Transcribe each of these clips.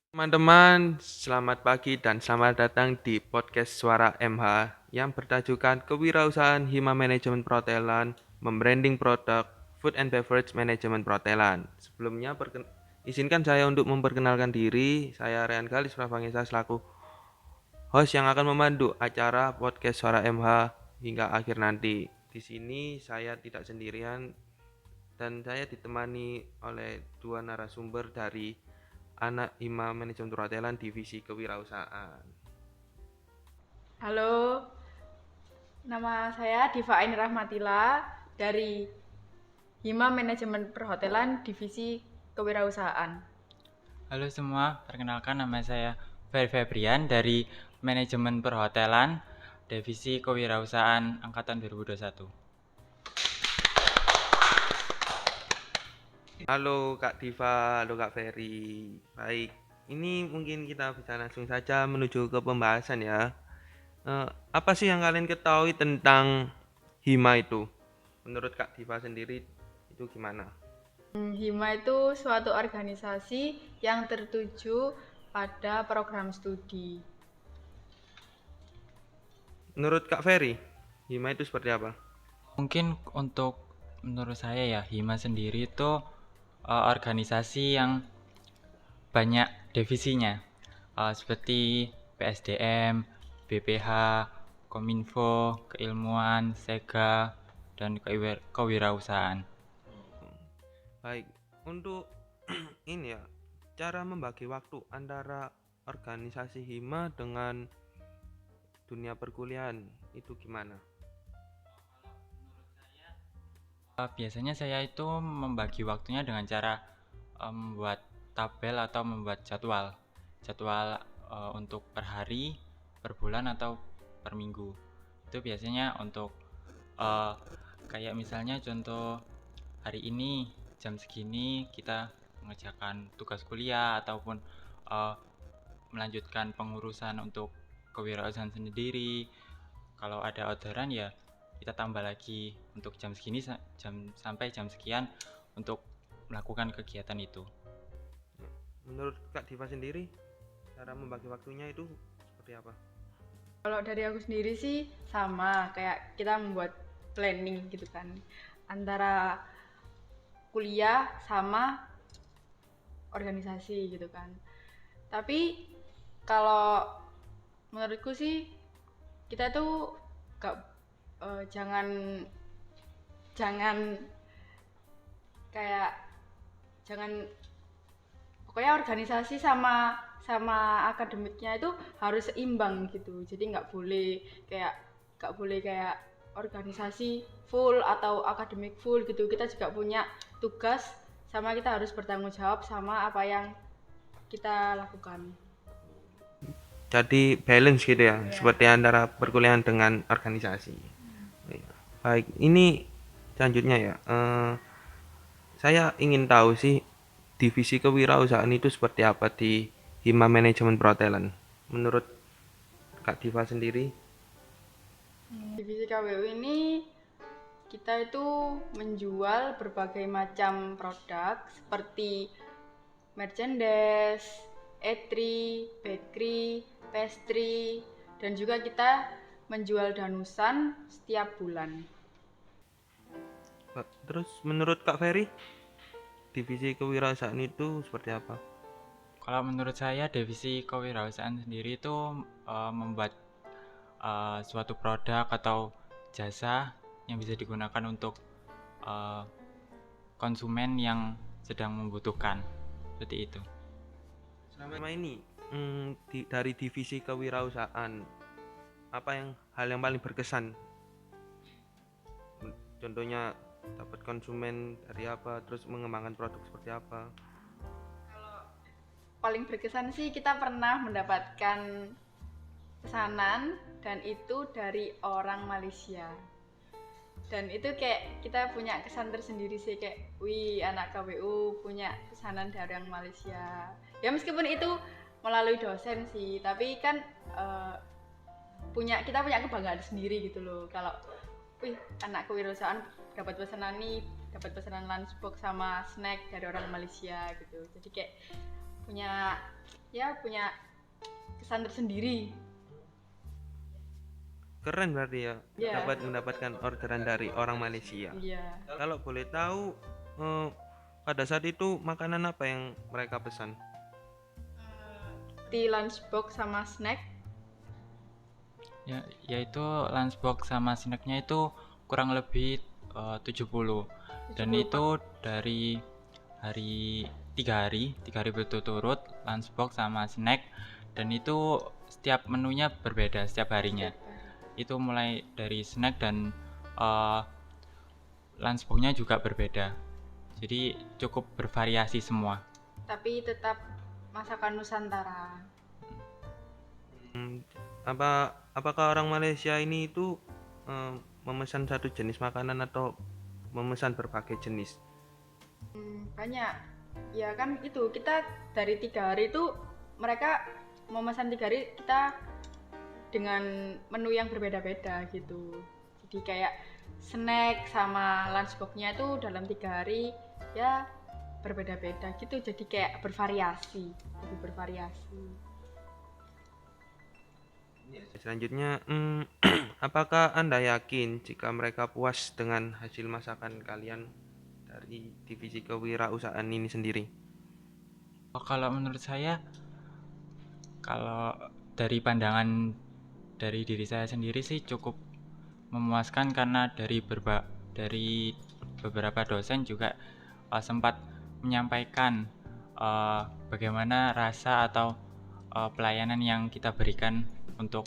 Teman-teman, selamat pagi dan selamat datang di podcast Suara MH yang bertajukan Kewirausahaan Hima Manajemen Perhotelan, Membranding Produk, Food and Beverage Management Perhotelan. Sebelumnya, izinkan saya untuk memperkenalkan diri. Saya Rehan Galis Prabangesa selaku host yang akan memandu acara podcast Suara MH hingga akhir nanti. Di sini saya tidak sendirian dan saya ditemani oleh dua narasumber dari anak Hima Manajemen Perhotelan Divisi Kewirausahaan. Halo, nama saya Diva Ain Rahmatila dari Hima Manajemen Perhotelan Divisi Kewirausahaan. Halo semua, perkenalkan nama saya Ferry Febrian dari Manajemen Perhotelan, Divisi Kewirausahaan Angkatan 2021. Halo Kak Diva, halo Kak Ferry. Baik, ini mungkin kita bisa langsung saja menuju ke pembahasan ya. Apa sih yang kalian ketahui tentang Hima itu? Menurut Kak Diva sendiri itu gimana? Hima itu suatu organisasi yang tertuju pada program studi. Menurut Kak Ferry, Hima itu seperti apa? Mungkin menurut saya ya, Hima sendiri itu organisasi yang banyak divisinya, seperti PSDM, BPH, Kominfo, Keilmuan, Sega, dan Kewirausahaan. Baik, untuk ini ya, cara membagi waktu antara organisasi Hima dengan dunia perkuliahan itu gimana? Biasanya saya itu membagi waktunya dengan cara membuat tabel atau membuat jadwal untuk per hari, per bulan atau per minggu. Itu biasanya untuk uh, kayak misalnya contoh hari ini jam segini kita mengerjakan tugas kuliah ataupun uh, melanjutkan pengurusan untuk kewirausahaan sendiri. Kalau ada orderan ya kita tambah lagi untuk jam segini sampai jam sekian untuk melakukan kegiatan itu. Menurut Kak Diva sendiri, cara membagi waktunya itu seperti apa? Kalau dari aku sendiri sih sama, kayak kita membuat planning gitu kan, antara kuliah sama organisasi gitu kan. Tapi kalau menurutku sih kita tuh gak jangan jangan kayak jangan pokoknya organisasi sama sama akademiknya itu harus seimbang gitu. Jadi nggak boleh kayak organisasi full atau akademik full gitu. Kita juga punya tugas, sama kita harus bertanggung jawab sama apa yang kita lakukan. Jadi balance gitu ya, seperti antara perkuliahan dengan organisasi. Baik, ini selanjutnya ya. Saya ingin tahu sih divisi kewirausahaan itu seperti apa di Hima Manajemen Perhotelan. Menurut Kak Diva sendiri, Divisi KWU ini kita itu menjual berbagai macam produk seperti merchandise, eatery, bakery, pastry, dan juga kita menjual danusan setiap bulan. terus menurut Kak Ferry, divisi kewirausahaan itu seperti apa? Kalau menurut saya divisi kewirausahaan sendiri itu membuat suatu produk atau jasa yang bisa digunakan untuk uh, konsumen yang sedang membutuhkan, seperti itu. Selama ini dari divisi kewirausahaan, apa yang hal yang paling berkesan? Contohnya dapat konsumen dari apa, terus mengembangkan produk seperti apa? Paling berkesan sih kita pernah mendapatkan pesanan, dan itu dari orang Malaysia. Dan itu kayak kita punya kesan tersendiri sih, kayak wih, anak KWU punya pesanan dari orang Malaysia. Ya meskipun itu melalui dosen sih, tapi kan kita punya kebanggaan sendiri gitu loh. Kalau wih, anak kewirausahaan dapat pesanan lunchbox sama snack dari orang Malaysia gitu. Jadi kayak punya ya punya kesan tersendiri. Keren berarti ya, Ya. dapat mendapatkan orderan dari orang Malaysia. Iya. Kalau boleh tahu, pada saat itu makanan apa yang mereka pesan? Di lunchbox sama snack. Ya, yaitu lunchbox sama snacknya itu kurang lebih 70 dan 70, itu dari hari 3 hari berturut-turut lunchbox sama snack, dan itu setiap menunya berbeda setiap harinya. Itu mulai dari snack dan lunchboxnya juga berbeda, jadi cukup bervariasi semua. Tapi tetap masakan Nusantara. Apakah orang Malaysia ini itu memesan satu jenis makanan atau memesan berbagai jenis? Banyak. Ya kan itu kita dari 3 hari itu mereka memesan 3 hari kita dengan menu yang berbeda-beda gitu. Jadi kayak snack sama lunchbox-nya itu dalam 3 hari ya berbeda-beda gitu. Jadi kayak bervariasi, lebih bervariasi. Selanjutnya, apakah Anda yakin jika mereka puas dengan hasil masakan kalian dari divisi kewirausahaan ini sendiri? Kalau menurut saya, kalau dari pandangan dari diri saya sendiri sih cukup memuaskan, karena dari beberapa dosen juga sempat menyampaikan bagaimana rasa atau pelayanan yang kita berikan untuk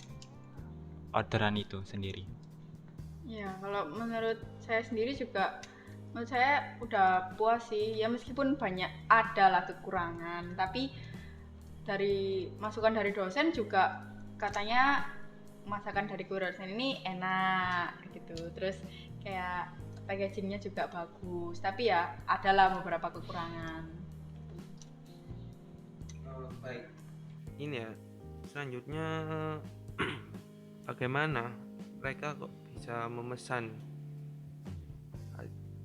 orderan itu sendiri. Ya, kalau menurut saya sendiri juga, menurut saya udah puas sih. Ya meskipun banyak adalah kekurangan, tapi dari masukan dari dosen juga katanya masakan dari dosen ini enak gitu. Terus kayak packagingnya juga bagus. Tapi ya adalah beberapa kekurangan. Baik. Ini ya, selanjutnya bagaimana mereka kok bisa memesan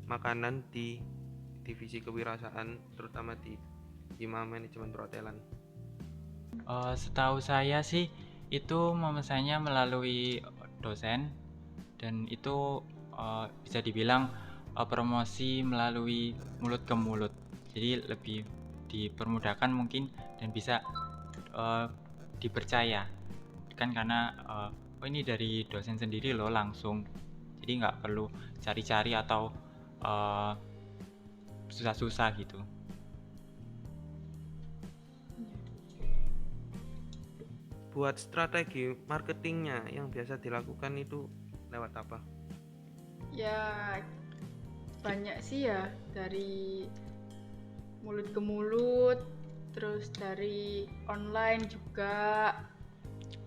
makanan di divisi kewirausahaan, terutama di Hima Manajemen Perhotelan? Setahu saya sih itu memesannya melalui dosen, dan itu bisa dibilang promosi melalui mulut ke mulut, jadi lebih dipermudahkan mungkin dan bisa dipercaya kan, karena oh ini dari dosen sendiri loh langsung, jadi nggak perlu cari-cari atau susah-susah gitu. Buat strategi marketingnya yang biasa dilakukan itu lewat apa? Ya banyak sih ya, dari mulut ke mulut, terus dari online juga.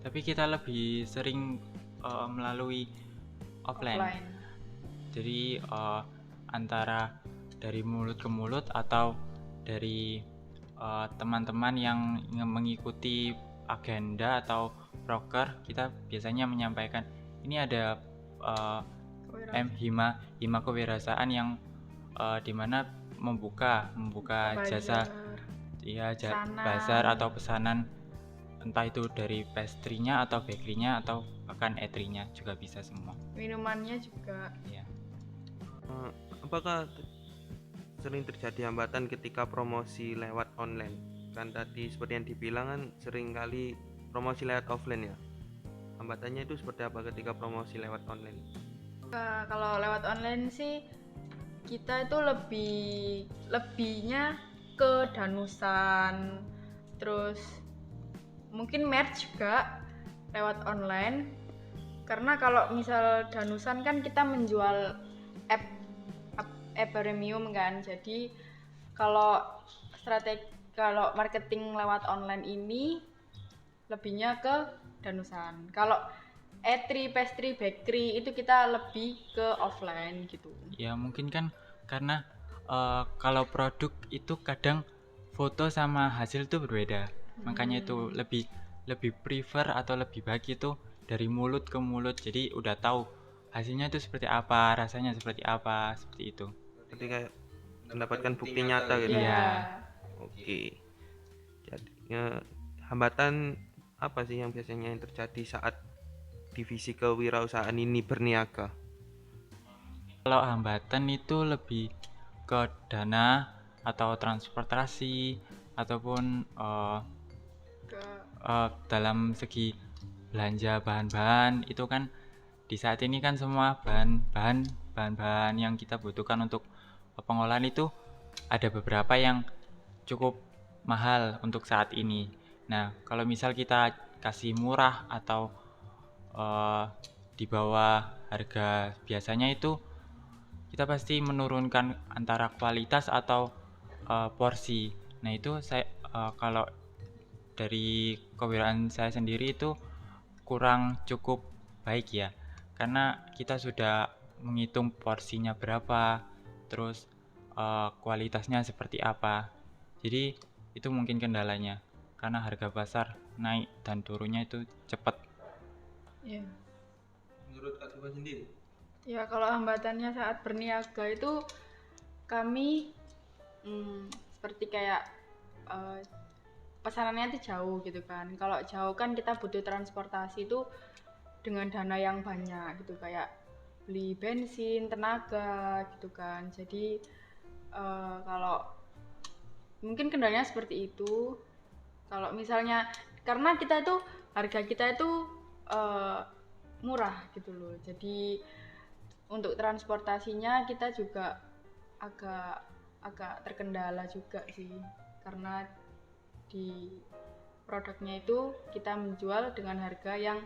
Tapi kita lebih sering melalui offline. Jadi antara dari mulut ke mulut atau dari teman-teman yang mengikuti agenda atau broker, kita biasanya menyampaikan ini ada Hima Kewirausahaan yang dimana membuka jasa ya bazar atau pesanan, entah itu dari pastry-nya atau bakery-nya atau bahkan eatery-nya juga bisa semua. Minumannya juga. Ya. Apakah sering terjadi hambatan ketika promosi lewat online? Kan tadi seperti yang dibilang kan sering kali promosi lewat offline ya. Hambatannya itu seperti apa ketika promosi lewat online? Kalau lewat online sih kita itu lebihnya ke danusan, terus mungkin merch juga lewat online. Karena kalau misal danusan kan kita menjual app premium kan, jadi kalau marketing lewat online ini lebihnya ke danusan. Kalau eatery, pastry, bakery itu kita lebih ke offline gitu. Ya mungkin kan karena kalau produk itu kadang foto sama hasil itu berbeda, makanya itu lebih prefer atau lebih baik itu dari mulut ke mulut, jadi udah tahu hasilnya itu seperti apa, rasanya seperti apa, seperti itu. Jadi kayak mendapatkan bukti nyata gitu. Iya. Oke. Jadi hambatan apa sih yang biasanya yang terjadi saat divisi kewirausahaan ini berniaga? Kalau hambatan itu lebih ke dana atau transportasi ataupun Ke dalam segi belanja bahan-bahan itu kan di saat ini kan semua bahan-bahan yang kita butuhkan untuk pengolahan itu ada beberapa yang cukup mahal untuk saat ini. Nah, kalau misal kita kasih murah atau di bawah harga biasanya itu kita pasti menurunkan antara kualitas atau porsi. Nah, itu saya kalau dari kewirausahaan saya sendiri itu kurang cukup baik ya. Karena kita sudah menghitung porsinya berapa, terus kualitasnya seperti apa. Jadi itu mungkin kendalanya karena harga pasar naik dan turunnya itu cepat. ya. Menurut Kak Diva sendiri? Ya, kalau hambatannya saat berniaga itu kami seperti kayak pesanannya itu jauh gitu kan. Kalau jauh kan kita butuh transportasi itu dengan dana yang banyak gitu, kayak beli bensin, tenaga gitu kan. Jadi kalau mungkin kendalanya seperti itu. Kalau misalnya karena kita itu harga kita itu murah gitu loh. Jadi untuk transportasinya kita juga agak terkendala juga sih, karena di produknya itu kita menjual dengan harga yang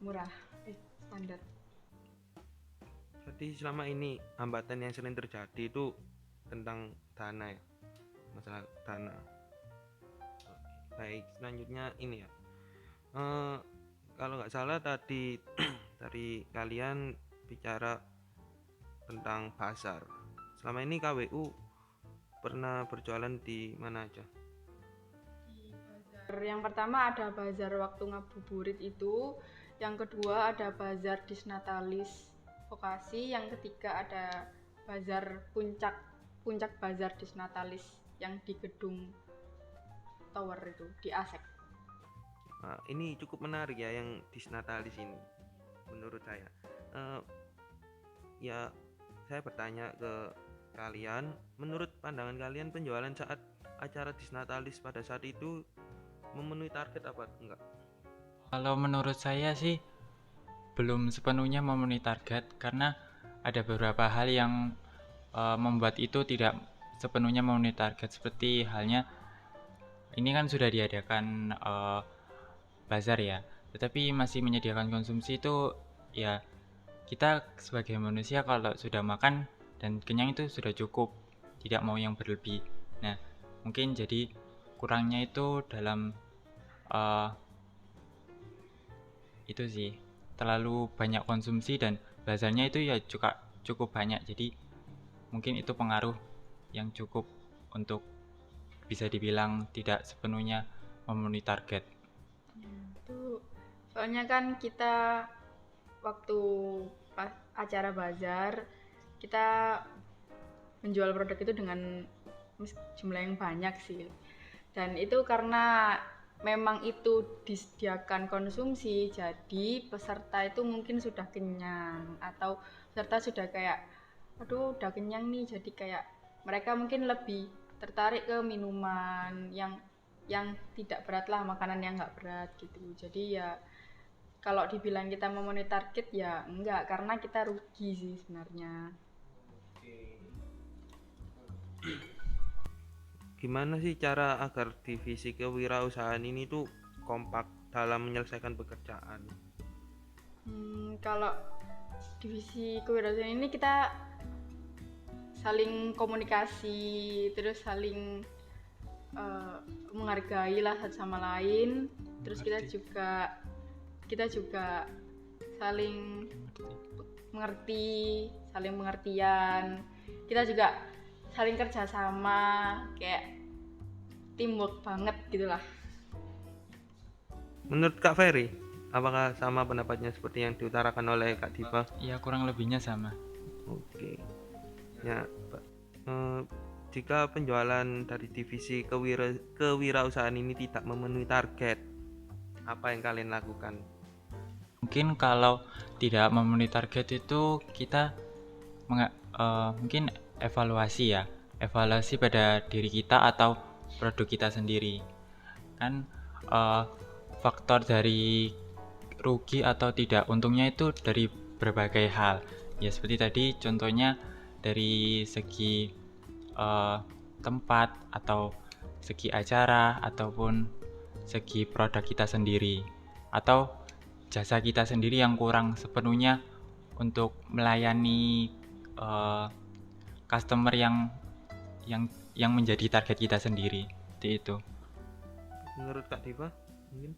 murah, standar. Jadi selama ini hambatan yang sering terjadi itu tentang dana ya, masalah dana. Baik, selanjutnya ini ya. Kalau nggak salah tadi dari kalian bicara tentang pasar. Selama ini KWU pernah berjualan di mana aja? Yang pertama ada bazar waktu ngabuburit itu, yang kedua ada bazar Disnatalis Vokasi, yang ketiga ada bazar puncak bazar Disnatalis yang di gedung tower itu di ASEK. Nah, ini cukup menarik ya yang Disnatalis ini menurut saya. Ya saya bertanya ke kalian, menurut pandangan kalian penjualan saat acara Disnatalis pada saat itu memenuhi target apa enggak? Kalau menurut saya sih belum sepenuhnya memenuhi target karena ada beberapa hal yang membuat itu tidak sepenuhnya memenuhi target, seperti halnya ini kan sudah diadakan bazar ya, tetapi masih menyediakan konsumsi itu ya kita sebagai manusia kalau sudah makan dan kenyang itu sudah cukup, tidak mau yang berlebih. Nah, mungkin jadi kurangnya itu dalam itu sih, terlalu banyak konsumsi dan bazarnya itu ya juga cukup banyak, jadi mungkin itu pengaruh yang cukup untuk bisa dibilang tidak sepenuhnya memenuhi target. Itu soalnya kan kita waktu pas acara bazar kita menjual produk itu dengan jumlah yang banyak sih, dan itu karena memang itu disediakan konsumsi, jadi peserta itu mungkin sudah kenyang atau peserta sudah kayak aduh udah kenyang nih, jadi kayak mereka mungkin lebih tertarik ke minuman yang tidak berat lah, makanan yang nggak berat gitu. Jadi ya kalau dibilang kita memenuhi target ya enggak, karena kita rugi sih sebenarnya. Gimana sih cara agar divisi kewirausahaan ini tuh kompak dalam menyelesaikan pekerjaan? Kalau divisi kewirausahaan ini kita saling komunikasi, terus saling menghargai lah satu sama lain, terus kita juga saling mengerti, saling pengertian, kita juga saling kerjasama, kayak teamwork banget gitulah. Menurut Kak Ferry, apakah sama pendapatnya seperti yang diutarakan oleh Kak Diva? Ya kurang lebihnya sama. Oke. Ya, jika penjualan dari divisi kewirausahaan ini tidak memenuhi target, apa yang kalian lakukan? Mungkin kalau tidak memenuhi target itu kita mungkin evaluasi pada diri kita atau produk kita sendiri. Kan faktor dari rugi atau tidak untungnya itu dari berbagai hal. Ya seperti tadi contohnya dari segi tempat atau segi acara ataupun segi produk kita sendiri atau jasa kita sendiri yang kurang sepenuhnya untuk melayani customer yang menjadi target kita sendiri. Seperti itu. Menurut Kak Diva mungkin?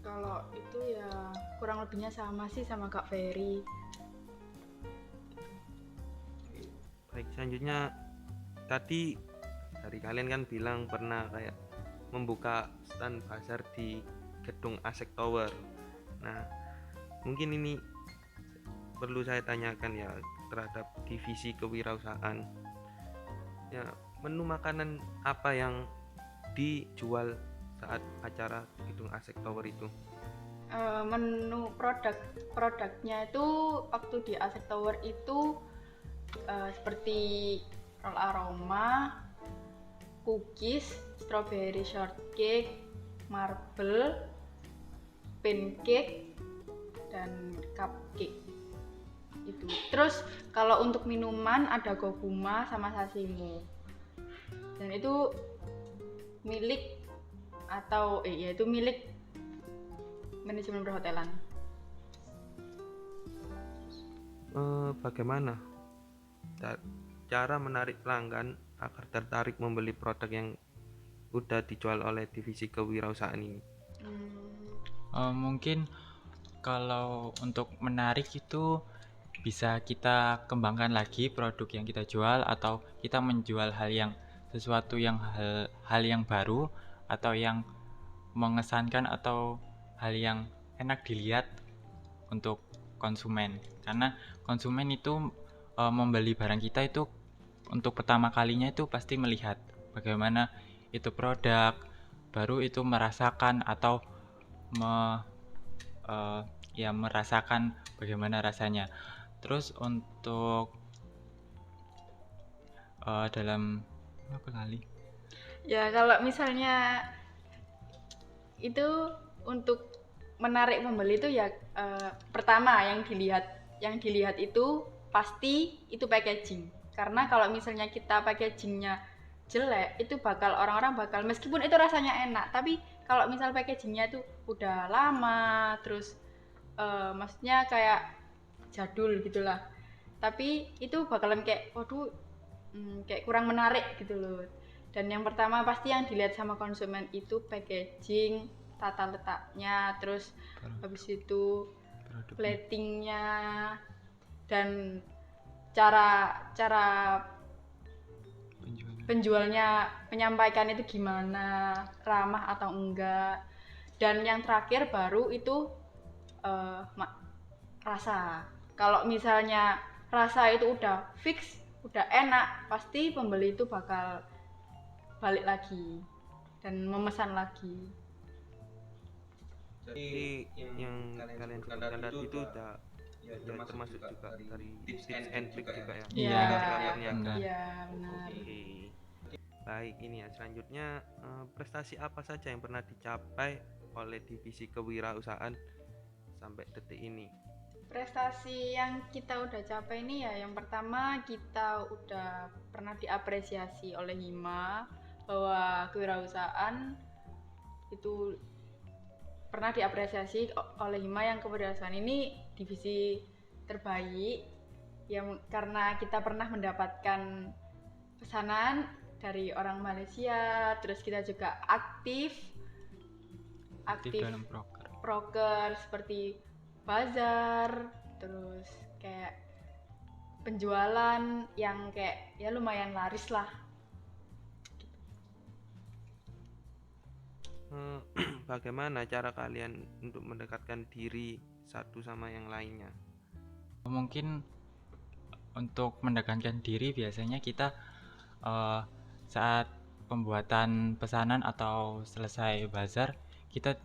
Kalau itu ya kurang lebihnya sama sih sama Kak Ferry. Baik, selanjutnya tadi dari kalian kan bilang pernah kayak membuka stand pasar di gedung Asek Tower. Nah, mungkin ini perlu saya tanyakan ya terhadap divisi kewirausahaan. Ya, menu makanan apa yang dijual saat acara di gedung Asek Tower itu? Menu produknya itu waktu di Asek Tower itu seperti roll aroma, cookies, strawberry shortcake, marble, pancake, dan cupcake itu. Terus kalau untuk minuman ada gokuma sama sashimi, dan itu milik atau yaitu milik manajemen perhotelan. Bagaimana cara menarik pelanggan agar tertarik membeli produk yang udah dijual oleh divisi kewirausahaan ini? Mungkin kalau untuk menarik itu bisa kita kembangkan lagi produk yang kita jual atau kita menjual sesuatu yang hal yang baru atau yang mengesankan atau hal yang enak dilihat untuk konsumen, karena konsumen itu membeli barang kita itu untuk pertama kalinya itu pasti melihat bagaimana itu produk baru, itu merasakan atau merasakan bagaimana rasanya. Terus untuk dalam apa kali? Ya kalau misalnya itu untuk menarik pembeli itu ya pertama yang dilihat itu pasti itu packaging. Karena kalau misalnya kita packagingnya jelek itu orang-orang bakal meskipun itu rasanya enak, tapi kalau misal packagingnya itu udah lama terus maksudnya kayak jadul gitulah, tapi itu bakalan kayak waduh kayak kurang menarik gitu loh. Dan yang pertama pasti yang dilihat sama konsumen itu packaging, tata letaknya, terus habis itu platingnya, dan cara penjualnya menyampaikan itu gimana, ramah atau enggak. Dan yang terakhir baru itu rasa. Kalau misalnya rasa itu udah fix, udah enak, pasti pembeli itu bakal balik lagi dan memesan lagi. Jadi yang kalian sebutkan tadi itu udah ya termasuk juga dari tips and trick juga ya? Iya, benar. Iya, benar. Oke. Baik, ini ya selanjutnya prestasi apa saja yang pernah dicapai oleh divisi kewirausahaan sampai detik ini? Prestasi yang kita udah capai ini ya, yang pertama kita udah pernah diapresiasi oleh HIMA bahwa kewirausahaan itu pernah diapresiasi oleh HIMA yang kewirausahaan ini divisi terbaik yang karena kita pernah mendapatkan pesanan dari orang Malaysia, terus kita juga aktif dalam proker seperti bazar, terus kayak penjualan yang kayak ya lumayan laris lah. Bagaimana cara kalian untuk mendekatkan diri satu sama yang lainnya? Mungkin untuk menekankan diri biasanya kita saat pembuatan pesanan atau selesai bazar kita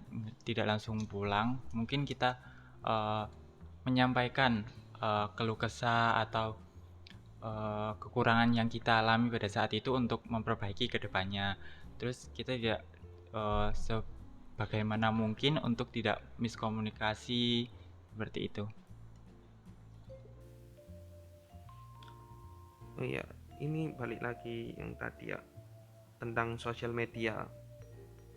tidak langsung pulang, mungkin kita menyampaikan keluh kesah atau kekurangan yang kita alami pada saat itu untuk memperbaiki ke depannya. Terus kita tidak sebagaimana mungkin untuk tidak miskomunikasi seperti itu. Oh iya, ini balik lagi yang tadi ya, tentang sosial media,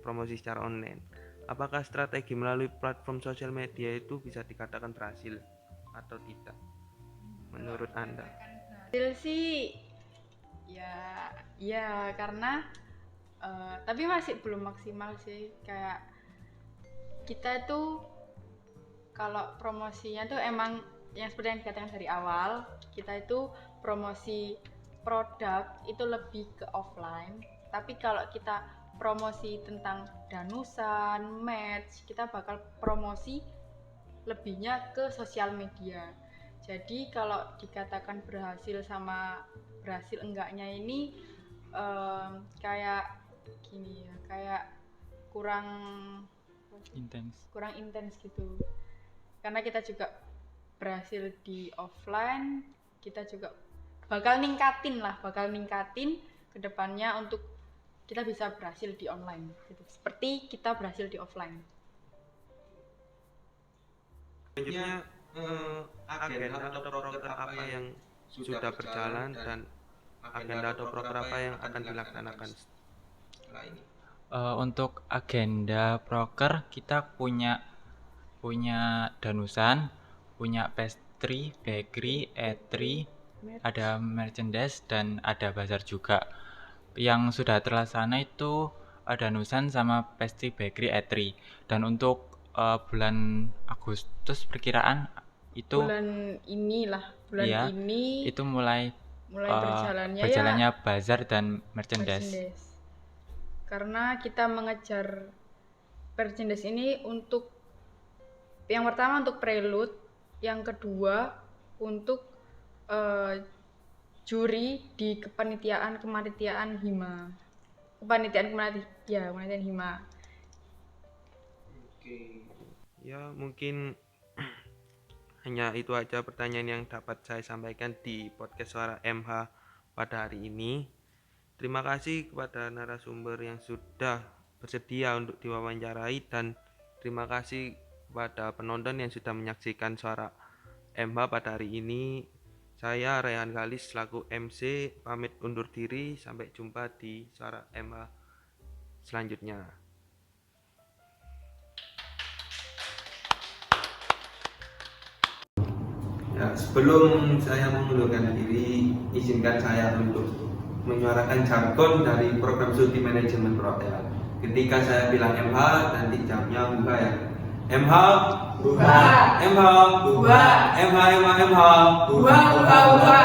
promosi secara online. Apakah strategi melalui platform sosial media itu bisa dikatakan berhasil atau tidak menurut Anda? Hasil sih ya karena tapi masih belum maksimal sih. Kayak kita tuh kalau promosinya tuh emang yang seperti yang dikatakan dari awal, kita itu promosi produk itu lebih ke offline. Tapi kalau kita promosi tentang danusan, match, kita bakal promosi lebihnya ke sosial media. Jadi kalau dikatakan berhasil sama berhasil enggaknya ini kayak gini ya, kayak kurang intens gitu. Karena kita juga berhasil di offline, kita juga bakal ningkatin ke depannya untuk kita bisa berhasil di online gitu. Seperti kita berhasil di offline. Selanjutnya agenda atau program apa yang sudah berjalan dan agenda atau program apa yang akan dilaksanakan setelah ini? Untuk agenda proker kita punya danusan, punya pastry, bakery, eatery, ada merchandise dan ada bazar juga. Yang sudah terlaksana itu danusan sama pastry, bakery, eatery. Dan untuk bulan Agustus perkiraan itu bulan iya, ini itu mulai berjalannya ya bazar dan merchandise. Karena kita mengejar merchandise ini untuk yang pertama untuk prelude, yang kedua untuk juri di kepanitiaan Hima. Kepanitiaan Hima. Oke. Ya, mungkin hanya itu aja pertanyaan yang dapat saya sampaikan di podcast Suara MH pada hari ini. Terima kasih kepada narasumber yang sudah bersedia untuk diwawancarai dan terima kasih kepada penonton yang sudah menyaksikan Suara MH pada hari ini. Saya Rayhan Galis selaku MC pamit undur diri, sampai jumpa di Suara MH selanjutnya. Ya, sebelum saya mengundurkan diri, izinkan saya untuk menyuarakan jargon dari program studi manajemen perhotelan. Ketika saya bilang MH, nanti jamnya buka ya. MH buka, MH buka, MH buka, buka.